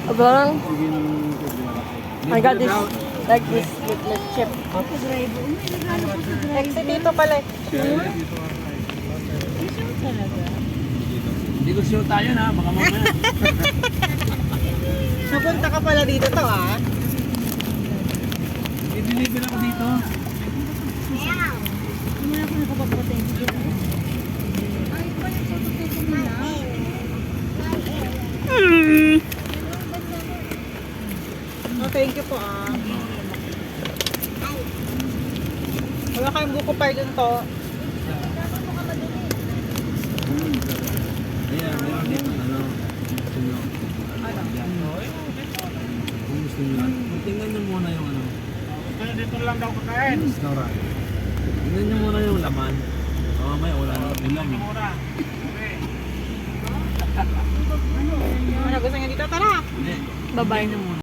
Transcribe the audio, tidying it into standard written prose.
Parang, Sige nung I got this, like this with the chip. Exit dito pala. Hindi ko sure tayo na, baka mamaya. Napunta ka pala dito to ah. I-deliver ako dito. Oh, thank you po ah. Wala kayong buko pa dun to. Ayan, meron dito. Ano? Gusto nyo? Ano? Kung gusto nyo. Tingnan nyo muna yung ano. Dito lang daw kakain. Restaurant. Tingnan nyo muna yung laman. Mamaya wala na ulam. Mura. Ano gusto niya dito? Tara! Hindi. Bye-bye. Tingnan nyo muna.